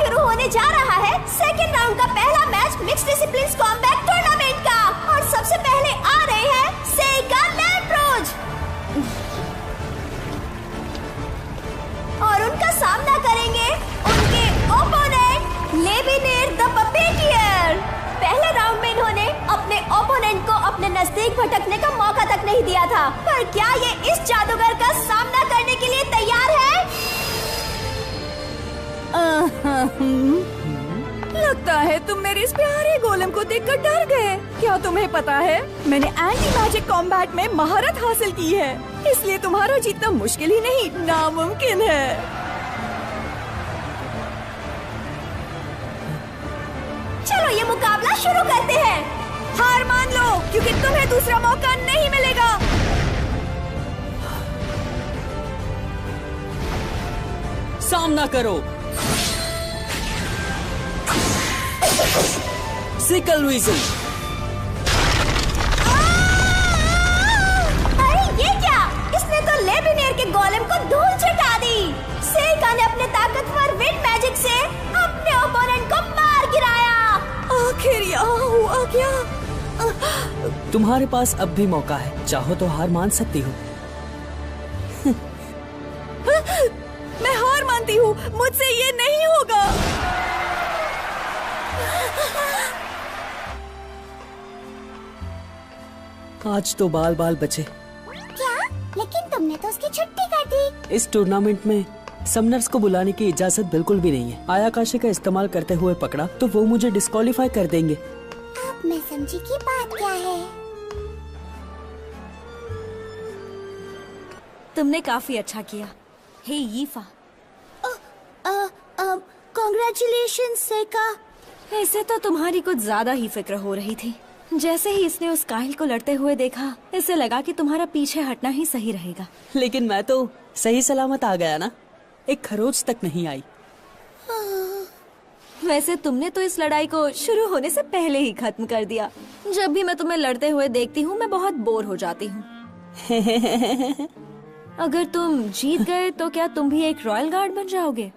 शुरू होने जा रहा है सेकंड राउंड का पहला match mixed disciplines combat tournament का। और सबसे पहले आ रहे हैं सेइका लैंड्रोज और उनका सामना करेंगे उनके ओपोनेंट लेविनेर द पपेटियर। पहले राउंड में इन्होंने अपने ओपोनेंट को अपने नजदीक भटकने का मौका तक नहीं दिया था, पर क्या ये इस जादूगर का सामना करने के लिए तैयार है? लगता है तुम मेरे इस प्यारे गोलम को देखकर डर गए। क्या तुम्हें पता है, मैंने एंटी मैजिक कॉम्बैट में महारत हासिल की है, इसलिए तुम्हारा जीतना मुश्किल ही नहीं नामुमकिन है। चलो ये मुकाबला शुरू करते हैं। हार मान लो क्योंकि तुम्हें दूसरा मौका नहीं मिलेगा। सामना करो सिकल विजन। अरे ये क्या, इसने तो लेविनेर के गोलम को धूल चटा दी। सेइका ने अपने ताकतवर विंड मैजिक से अपने ओपोनेंट को मार गिराया। आखिर यहाँ हुआ क्या? तुम्हारे पास अब भी मौका है, चाहो तो हार मान सकती हो। मैं हार मानती हूँ, मुझसे ये नहीं होगा। आज तो बाल बाल बचे। क्या? लेकिन तुमने तो उसकी छुट्टी कर दी। इस टूर्नामेंट में समनर्स को बुलाने की इजाजत बिल्कुल भी नहीं है। आयाकाशी का इस्तेमाल करते हुए पकड़ा तो वो मुझे डिस्क्वालीफाई कर देंगे। अब मैं समझी कि बात क्या है। तुमने काफी अच्छा किया। हे यीफा, कांग्रेचुलेशंस सेइका। ऐसे तो तुम्हारी कुछ ज्यादा ही फिक्र हो रही थी। जैसे ही इसने उस काहिल को लड़ते हुए देखा, इसे लगा कि तुम्हारा पीछे हटना ही सही रहेगा। लेकिन मैं तो सही सलामत आ गया ना, एक खरोच तक नहीं आई। वैसे तुमने तो इस लड़ाई को शुरू होने से पहले ही खत्म कर दिया। जब भी मैं तुम्हें लड़ते हुए देखती हूँ मैं बहुत बोर हो जाती हूँ। अगर तुम जीत गए तो क्या तुम भी एक रॉयल गार्ड बन जाओगे?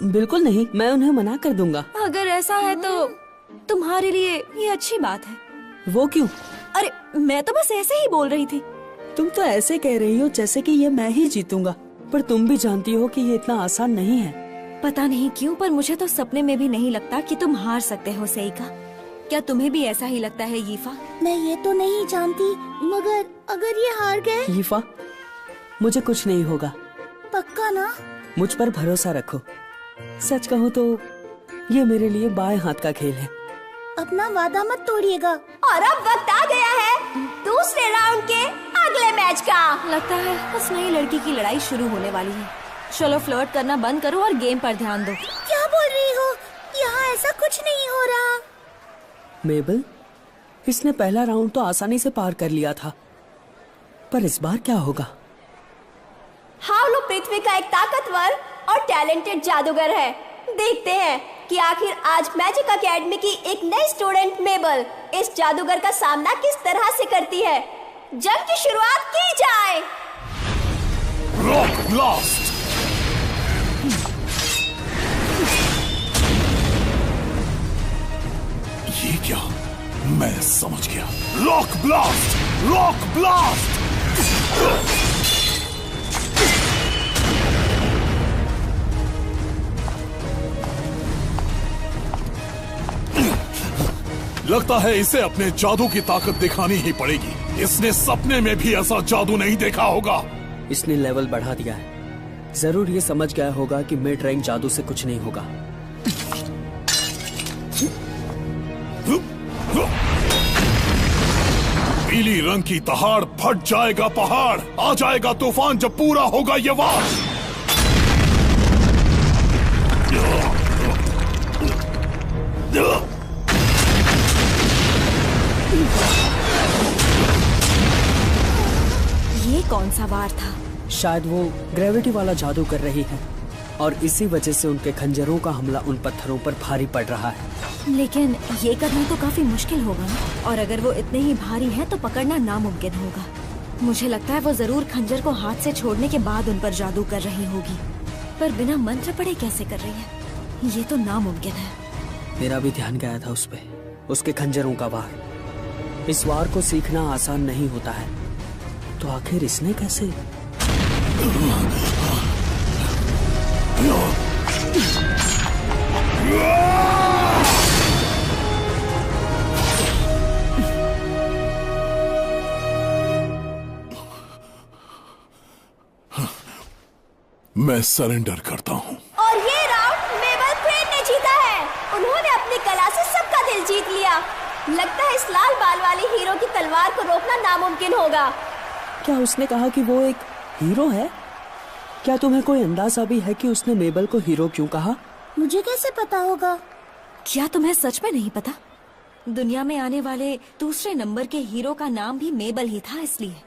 बिल्कुल नहीं, मैं उन्हें मना कर दूंगा। अगर ऐसा है तो तुम्हारे लिए ये अच्छी बात है। वो क्यों? अरे मैं तो बस ऐसे ही बोल रही थी। तुम तो ऐसे कह रही हो जैसे कि ये मैं ही जीतूंगा, पर तुम भी जानती हो कि ये इतना आसान नहीं है। पता नहीं क्यों, पर मुझे तो सपने में भी नहीं लगता कि तुम हार सकते हो सेइका। क्या तुम्हें भी ऐसा ही लगता है यीफा? मैं ये तो नहीं जानती, मगर अगर ये हार गए? यीफा, मुझे कुछ नहीं होगा। पक्का ना? मुझ पर भरोसा रखो। सच कहूँ तो ये मेरे लिए बाएं हाथ का खेल है। अपना वादा मत तोड़िएगा। और अब वक्त आ गया है दूसरे राउंड के अगले मैच का। लगता है उस नई लड़की की लड़ाई शुरू होने वाली है। चलो फ्लर्ट करना बंद करो और गेम पर ध्यान दो। क्या बोल रही हो? यहाँ ऐसा कुछ नहीं हो रहा। मेबल, इसने पहला राउंड तो आसानी से पार कर लिया था, पर इस बार क्या होगा? हावलो पृथ्वी का एक ताकतवर और टैलेंटेड जादूगर है। देखते हैं कि आखिर आज मैजिक एकेडमी की एक नई स्टूडेंट मेबल इस जादूगर का सामना किस तरह से करती है। जंग की शुरुआत की जाए। Rock blast. ये क्या? मैं समझ गया। Rock blast, rock blast. लगता है इसे अपने जादू की ताकत दिखानी ही पड़ेगी। इसने सपने में भी ऐसा जादू नहीं देखा होगा। इसने लेवल बढ़ा दिया है। जरूर ये समझ गया होगा कि मिड रैंक जादू से कुछ नहीं होगा। पीली रंग की दहाड़, फट जाएगा पहाड़, आ जाएगा तूफान जब पूरा होगा ये वार। ये कौन सा वार था? शायद वो ग्रेविटी वाला जादू कर रही है और इसी वजह से उनके खंजरों का हमला उन पत्थरों पर भारी पड़ रहा है। लेकिन ये करना तो काफी मुश्किल होगा ना, और अगर वो इतने ही भारी हैं तो पकड़ना नामुमकिन होगा। मुझे लगता है वो जरूर खंजर को हाथ से छोड़ने के बाद उन पर जादू कर रही होगी, पर बिना मंत्र पढ़े कैसे कर रही है? ये तो नामुमकिन है। मेरा भी ध्यान गया था उस पे, उसके खंजरों का वार। इस वार को सीखना आसान नहीं होता है, तो आखिर इसने कैसे? मैं सरेंडर करता हूँ। और ये राउंड मेबल क्रेन ने जीता है। उन्होंने अपनी कला से सबका दिल जीत लिया। लगता है इस लाल बाल वाले हीरो की तलवार को रोकना नामुमकिन होगा। क्या उसने कहा कि वो एक हीरो है? क्या तुम्हें कोई अंदाजा भी है कि उसने मेबल को हीरो क्यों कहा? मुझे कैसे पता होगा? क्या तुम्हें सच में नहीं पता? दुनिया में आने वाले दूसरे नंबर के हीरो का नाम भी मेबल ही था, इसलिए।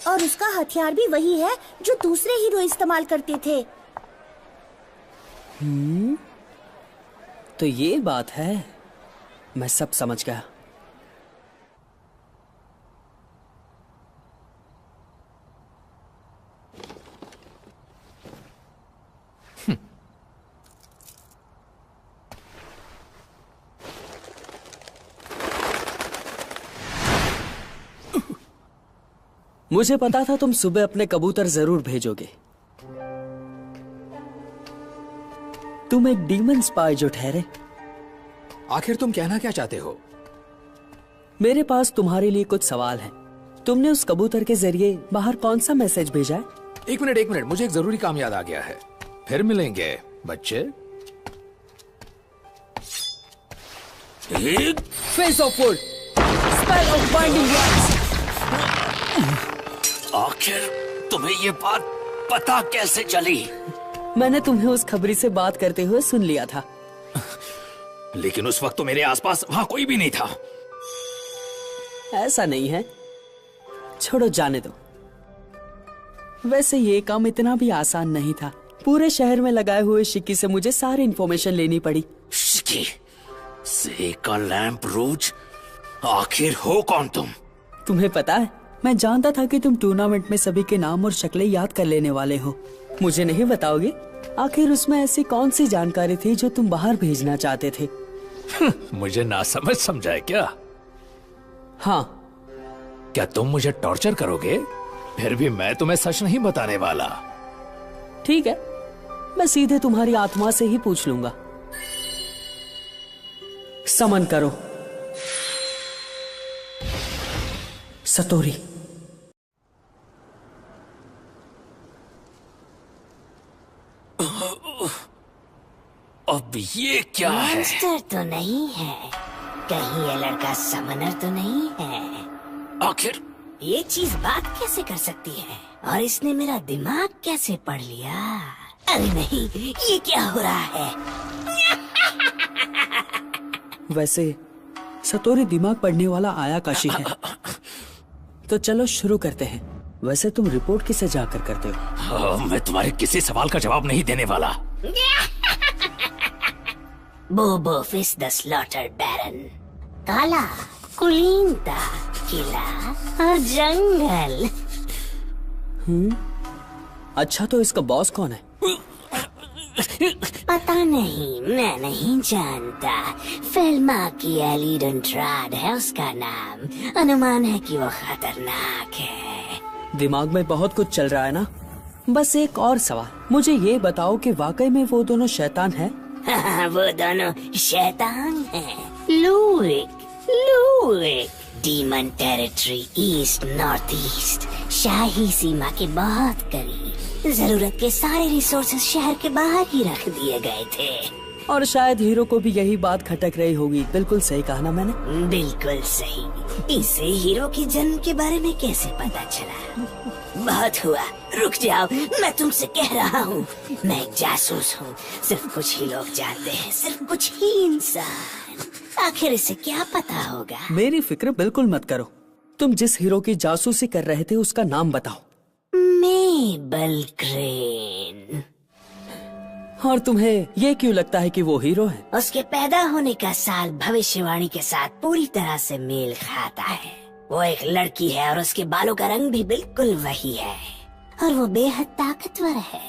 और उसका हथियार भी वही है जो दूसरे हीरो इस्तेमाल करते थे। तो ये बात है। मैं सब समझ गया। मुझे पता था तुम सुबह अपने कबूतर जरूर भेजोगे। तुम एक डीमन स्पाई जो ठहरे। आखिर तुम कहना क्या चाहते हो? मेरे पास तुम्हारे लिए कुछ सवाल हैं। तुमने उस कबूतर के जरिए बाहर कौन सा मैसेज भेजा है? एक मिनट, मुझे एक जरूरी काम याद आ गया है। फिर मिलेंगे बच्चे। Face of wood, spell of binding words. आखिर तुम्हें ये बात पता कैसे चली? मैंने तुम्हें उस खबरी से बात करते हुए सुन लिया था। लेकिन उस वक्त तो मेरे आसपास वहां कोई भी नहीं था। ऐसा नहीं है, छोड़ो, जाने दो। वैसे ये काम इतना भी आसान नहीं था। पूरे शहर में लगाए हुए शिक्की से मुझे सारी इंफॉर्मेशन लेनी पड़ी। शिक्की? सेका लैंप रूज? आखिर हो कौन तुम? तुम्हें पता है, मैं जानता था कि तुम टूर्नामेंट में सभी के नाम और शक्लें याद कर लेने वाले हो। मुझे नहीं बताओगे आखिर उसमें ऐसी कौन सी जानकारी थी जो तुम बाहर भेजना चाहते थे? मुझे नासमझ समझा है क्या? हाँ। क्या तुम मुझे टॉर्चर करोगे? फिर भी मैं तुम्हें सच नहीं बताने वाला। ठीक है, मैं सीधे तुम्हारी आत्मा से ही पूछ लूंगा। समन करो सतोरी। अब ये क्या है? मॉन्स्टर तो नहीं है, कहीं ये लड़का समनर तो नहीं है। आखिर ये चीज बात कैसे कर सकती है? और इसने मेरा दिमाग कैसे पढ़ लिया? अरे नहीं, ये क्या हो रहा है? वैसे सतोरी दिमाग पढ़ने वाला आया काशी है। तो चलो शुरू करते हैं। वैसे तुम रिपोर्ट किसे जाकर करते हो? मैं तुम्हारे किसी सवाल का जवाब नहीं देने वाला। बोबो फिश द स्लॉटर बैरन, काला, कुलीनता, किला और जंगल। अच्छा, तो इसका बॉस कौन है? पता नहीं, मैं नहीं जानता। फिल्मा की एलिडन ट्राड है उसका नाम। अनुमान है कि वो खतरनाक है। दिमाग में बहुत कुछ चल रहा है ना। बस एक और सवाल, मुझे ये बताओ कि वाकई में वो दोनों शैतान हैं? वो दोनों शैतान हैं। Lurik, demon territory, east north east, शाही सीमा के बहुत करीब। जरूरत के सारे रिसोर्सेज शहर के बाहर ही रख दिए गए थे। और शायद हीरो को भी यही बात खटक रही होगी। बिल्कुल सही कहा ना मैंने? बिल्कुल सही। इसे हीरो के जन्म के बारे में कैसे पता चला? बहुत हुआ, रुक जाओ, मैं तुमसे कह रहा हूँ। मैं एक जासूस हूँ। सिर्फ कुछ ही लोग जानते हैं, सिर्फ कुछ ही इंसान। आखिर इसे क्या पता होगा? मेरी फिक्र बिल्कुल मत करो। तुम जिस हीरो की जासूसी कर रहे थे उसका नाम बताओ। मेबल क्रेन। और तुम्हें ये क्यों लगता है कि वो हीरो है? उसके पैदा होने का साल भविष्यवाणी के साथ पूरी तरह से मेल खाता है। वो एक लड़की है और उसके बालों का रंग भी बिल्कुल वही है। और वो बेहद ताकतवर है।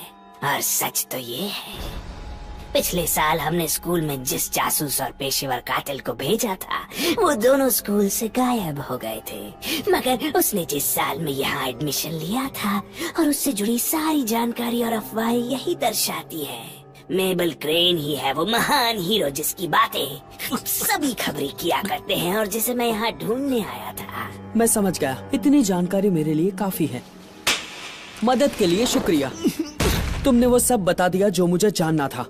और सच तो ये है पिछले साल हमने स्कूल में जिस जासूस और पेशेवर कातिल को भेजा था वो दोनों स्कूल से गायब हो गए थे। मगर उसने जिस साल में यहाँ एडमिशन लिया था और उससे जुड़ी सारी जानकारी और अफवाहें यही दर्शाती है, मेबल क्रेन ही है वो महान हीरो जिसकी बातें सभी खबरें किया करते हैं और जिसे मैं यहाँ ढूंढने आया था। मैं समझ गया, इतनी जानकारी मेरे लिए काफी है। मदद के लिए शुक्रिया। तुमने वो सब बता दिया जो मुझे जानना था।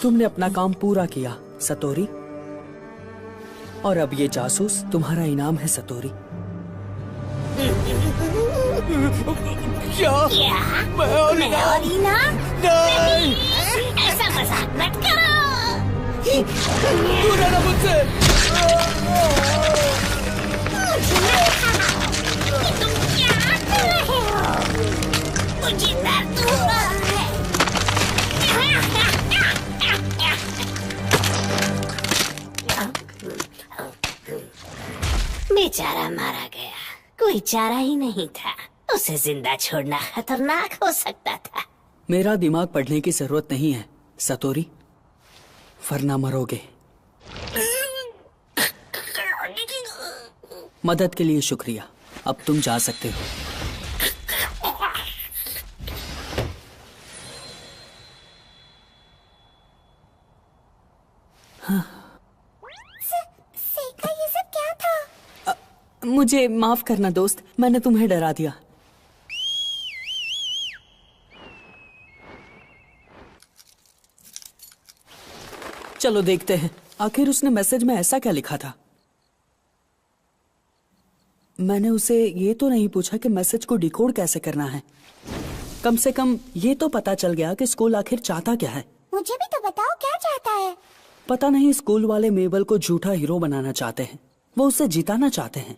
तुमने अपना काम पूरा किया सतोरी, और अब ये जासूस तुम्हारा इनाम है सतोरी। क्या? मैं और इनाम? नहीं, ऐसा मजाक मत करो। दूर रहना मुझसे। तुम क्या कर रहे हो? मुझे दर्द हो रहा है। बेचारा मारा गया, कोई चारा ही नहीं था। उसे जिंदा छोड़ना खतरनाक हो सकता था। मेरा दिमाग पढ़ने की जरूरत नहीं है सतोरी, वरना मरोगे। मदद के लिए शुक्रिया, अब तुम जा सकते हो। हाँ। सेका, ये सब क्या था? मुझे माफ करना दोस्त, मैंने तुम्हें डरा दिया। चलो देखते हैं आखिर उसने मैसेज में ऐसा क्या लिखा था। मैंने उसे ये तो नहीं पूछा कि मैसेज को डिकोड कैसे करना है। कम से कम ये तो पता चल गया कि स्कूल आखिर चाहता क्या है। मुझे भी तो बताओ, क्या चाहता है? पता नहीं, स्कूल वाले मेबल को झूठा हीरो बनाना चाहते हैं। वो उसे जिताना चाहते हैं।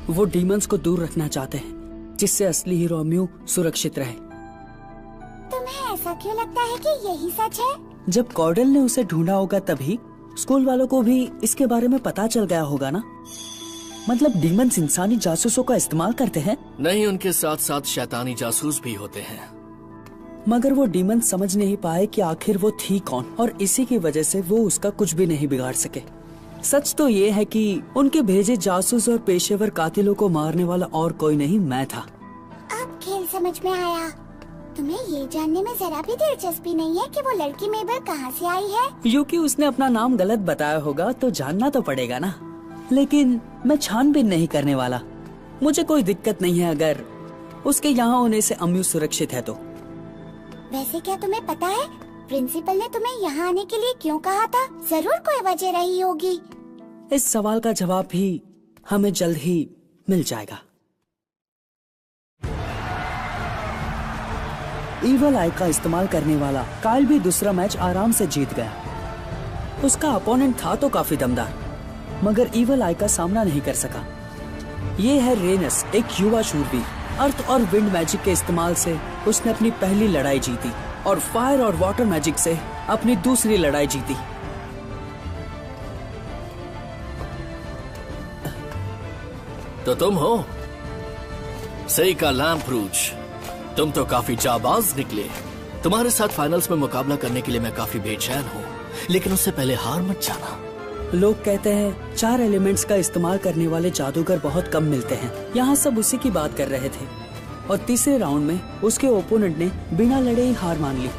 वो डीमंस को दूर रखना चाहते हैं, जिससे असली हीरो अम्यू सुरक्षित रहे। तुम्हें ऐसा क्यों लगता है कि यही सच है? जब कॉर्डल ने उसे ढूंढा होगा तभी स्कूल वालों को भी इसके बारे में पता चल गया होगा ना। मतलब डीमंस इंसानी जासूसों का इस्तेमाल करते हैं? नहीं, उनके साथ साथ शैतानी जासूस भी होते हैं। मगर वो डीमंस समझ नहीं पाए कि आखिर वो थी कौन, और इसी की वजह से वो उसका कुछ भी नहीं बिगाड़ सके। सच तो ये है कि उनके भेजे जासूस और पेशेवर कातिलों को मारने वाला और कोई नहीं, मैं था। अब खेल समझ में आया। तुम्हें ये जानने में जरा भी दिलचस्पी नहीं है कि वो लड़की मेबल कहाँ से आई है? क्योंकि उसने अपना नाम गलत बताया होगा तो जानना तो पड़ेगा ना। लेकिन मैं छानबीन नहीं करने वाला। मुझे कोई दिक्कत नहीं है अगर उसके यहाँ होने से अम्यू सुरक्षित है तो। वैसे क्या तुम्हें पता है प्रिंसिपल ने तुम्हें यहाँ आने के लिए क्यों कहा था? जरूर कोई वजह रही होगी। इस सवाल का जवाब भी हमें जल्द ही मिल जाएगा। ईवल आई का इस्तेमाल करने वाला काइल भी दूसरा मैच आराम से जीत गया। उसका अपोनेंट था तो काफी दमदार, मगर ईवल आई का सामना नहीं कर सका। ये है रेनस, एक युवा शूरवीर। अर्थ और विंड मैजिक के इस्तेमाल से उसने अपनी पहली लड़ाई जीती और फायर और वाटर मैजिक से अपनी दूसरी लड़ाई जीती। तो तुम हो सेका लैंप रूज। तुम तो काफी जाबाज निकले। तुम्हारे साथ फाइनल्स में मुकाबला करने के लिए मैं काफी बेचैन हूँ, लेकिन उससे पहले हार मत जाना। लोग कहते हैं 4 एलिमेंट्स का इस्तेमाल करने वाले जादूगर बहुत कम मिलते हैं। यहाँ सब उसी की बात कर रहे थे, और तीसरे राउंड में उसके ओपोनेंट ने बिना लड़े ही हार मान ली।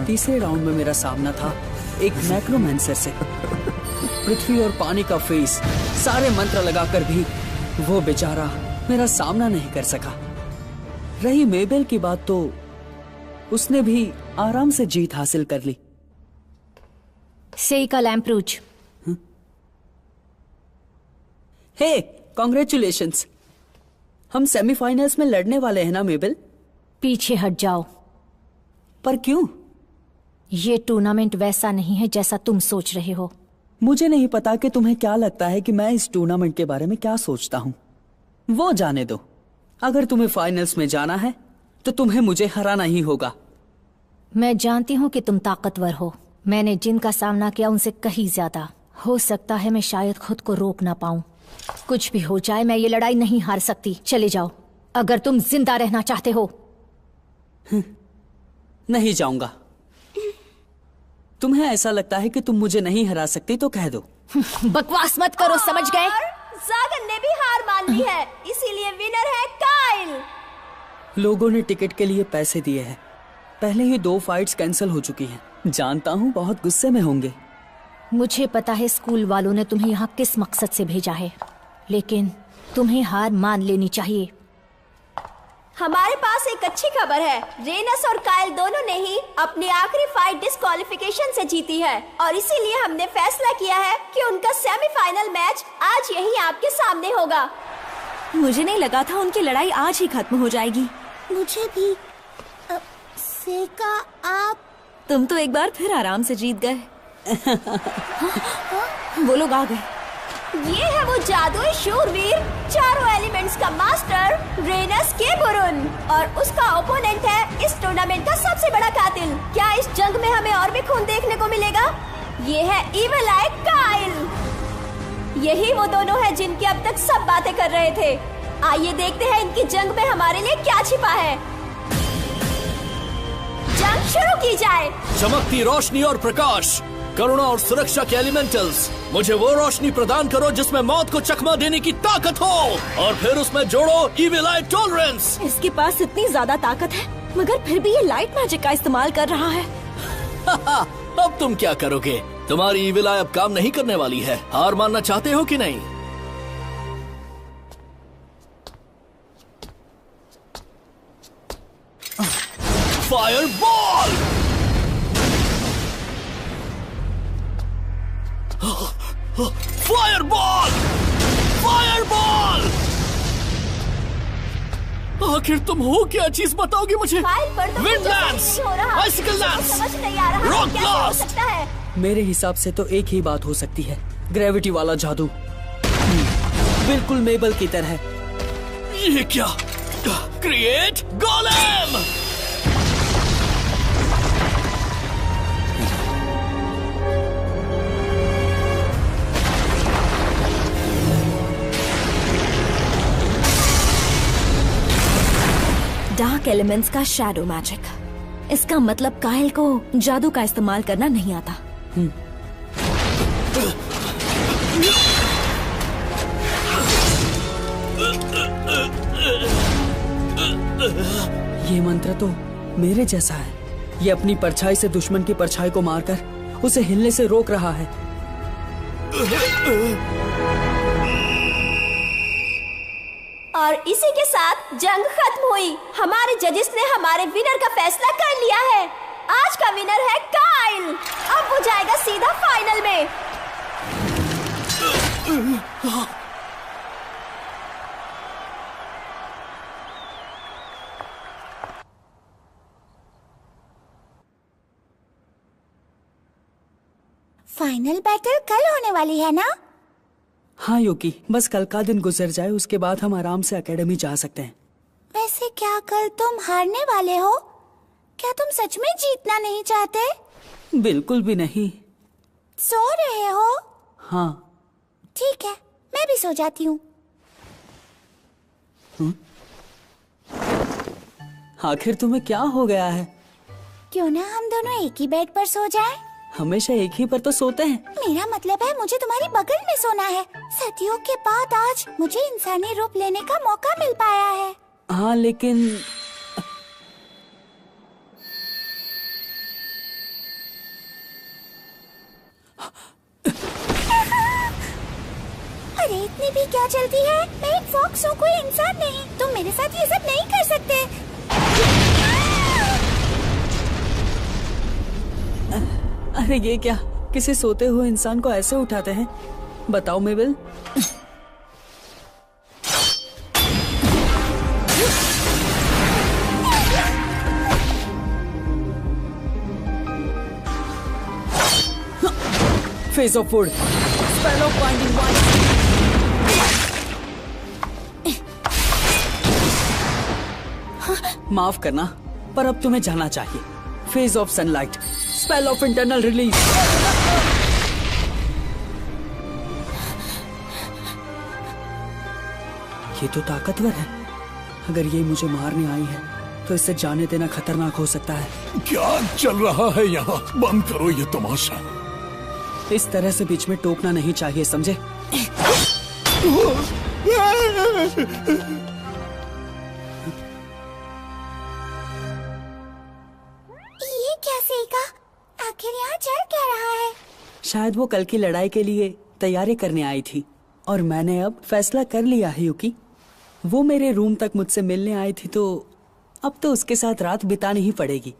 तीसरे राउंड में मेरा सामना था एक नेक्रोमैंसर से। पृथ्वी और पानी का फेस, सारे मंत्र लगाकर भी वो बेचारा मेरा सामना नहीं कर सका। रही मेबल की बात तो उसने भी आराम से जीत हासिल कर ली। सेका लैंप रूज। हे, कॉन्ग्रेचुलेशंस। हम सेमीफाइनल्स में लड़ने वाले हैं ना मेबल? पीछे हट जाओ। पर क्यों? ये टूर्नामेंट वैसा नहीं है जैसा तुम सोच रहे हो। मुझे नहीं पता कि तुम्हें क्या लगता है कि मैं इस टूर्नामेंट के बारे में क्या सोचता हूँ। वो जाने दो। अगर तुम्हें फाइनल्स में जाना है तो तुम्हें मुझे हराना ही होगा। मैं जानती हूँ कि तुम ताकतवर हो। मैंने जिनका सामना किया उनसे कहीं ज्यादा। हो सकता है मैं शायद खुद को रोक ना पाऊं, कुछ भी हो जाए मैं ये लड़ाई नहीं हार सकती। चले जाओ अगर तुम जिंदा रहना चाहते हो। नहीं जाऊंगा। तुम्हें ऐसा लगता है कि तुम मुझे नहीं हरा सकती तो कह दो। बकवास मत करो, समझ गए? और जागन ने भी हार मान ली है, इसीलिए विनर है काइल। लोगों ने टिकट के लिए पैसे दिए हैं। पहले ही 2 फाइट्स कैंसिल हो चुकी हैं। जानता हूँ बहुत गुस्से में होंगे। मुझे पता है स्कूल वालों ने तुम्हें यहाँ किस मकसद से भेजा है, लेकिन तुम्हें हार मान लेनी चाहिए। हमारे पास एक अच्छी खबर है। रेनस और काइल दोनों ने ही अपनी आखिरी फाइट डिस्क्वालिफिकेशन से जीती है और इसीलिए हमने फैसला किया है कि उनका सेमीफाइनल मैच आज यही आपके सामने होगा। मुझे नहीं लगा था उनकी लड़ाई आज ही खत्म हो जाएगी। मुझे भी सेका आप। तुम तो एक बार फिर आराम से जीत गए। वो लोग आ गए। ये है वो जादुई शूरवीर, चारों एलिमेंट्स का मास्टर रेनस के बुरुन, और उसका ओपोनेंट है इस टूर्नामेंट का सबसे बड़ा कातिल। क्या इस जंग में हमें और भी खून देखने को मिलेगा? ये है इविल आई काइल। यही वो दोनों हैं जिनकी अब तक सब बातें कर रहे थे। आइए देखते हैं इनकी जंग में हमारे लिए क्या छिपा है। जंग शुरू की जाए। चमकती रोशनी और प्रकाश, करुणा और सुरक्षा के एलिमेंटल्स, मुझे वो रोशनी प्रदान करो जिसमें मौत को चकमा देने की ताकत हो, और फिर उसमें जोड़ो इविल आई टॉलरेंस। इसके पास इतनी ज्यादा ताकत है मगर फिर भी ये लाइट मैजिक का इस्तेमाल कर रहा है। अब तुम क्या करोगे? तुम्हारी इविल आई अब काम नहीं करने वाली है। हार मानना चाहते हो कि नहीं? Fire ball! Fire ball! Fire ball! आखिर तुम हो क्या चीज बताओगे मुझे? काइल पर तो विंड कुछ लैंस, नहीं हो रहा। बाइसिकल लैंस, समझ नहीं आ रहा रॉक क्या हो ब्लास्ट। सकता है। मेरे हिसाब से तो एक ही बात हो सकती है, ग्रेविटी वाला जादू। बिल्कुल मेबल की तरह। ये क्या? Create golem! डार्क एलिमेंट्स का शैडो मैजिक। इसका मतलब काइल को जादू का इस्तेमाल करना नहीं आता। ये मंत्र तो मेरे जैसा है। ये अपनी परछाई से दुश्मन की परछाई को मारकर उसे हिलने से रोक रहा है। और इसी के साथ जंग खत्म हुई। हमारे जजेस ने हमारे विनर का फैसला कर लिया है। आज का विनर है काइल। अब वो जाएगा सीधा फाइनल में। फाइनल बैटल कल होने वाली है ना? हाँ यूकी, बस कल का दिन गुजर जाए, उसके बाद हम आराम से एकेडमी जा सकते हैं। वैसे क्या कल तुम हारने वाले हो? क्या तुम सच में जीतना नहीं चाहते? बिल्कुल भी नहीं। सो रहे हो? हाँ। ठीक है, मैं भी सो जाती हूँ। आखिर तुम्हें क्या हो गया है? क्यों ना हम दोनों एक ही बेड पर सो जाएं? हमेशा एक ही पर तो सोते हैं। मेरा मतलब है मुझे तुम्हारी बगल में सोना है। सदियों के बाद आज मुझे इंसानी रूप लेने का मौका मिल पाया है। हाँ लेकिन अरे इतनी भी क्या जल्दी है? मैं एक फॉक्स हूँ, कोई इंसान नहीं। तुम मेरे साथ ये सब नहीं कर सकते। अरे ये क्या, किसी सोते हुए इंसान को ऐसे उठाते हैं? बताओ Mabel. Face of wood, spell of binding white. माफ करना, पर अब तुम्हें जाना चाहिए। Phase of sunlight, spell of internal release. ये तो ताकतवर है। अगर ये मुझे मारने आई है तो इसे जाने देना खतरनाक हो सकता है। क्या चल रहा है यहाँ? बंद करो ये तमाशा। इस तरह से बीच में टोकना नहीं चाहिए, समझे? ये क्या सीखा? आखिर यहाँ चल क्या रहा है? शायद वो कल की लड़ाई के लिए तैयारी करने आई थी और मैंने अब फैसला कर लिया है युकी। वो मेरे रूम तक मुझसे मिलने आई थी तो अब तो उसके साथ रात बितानी ही पड़ेगी।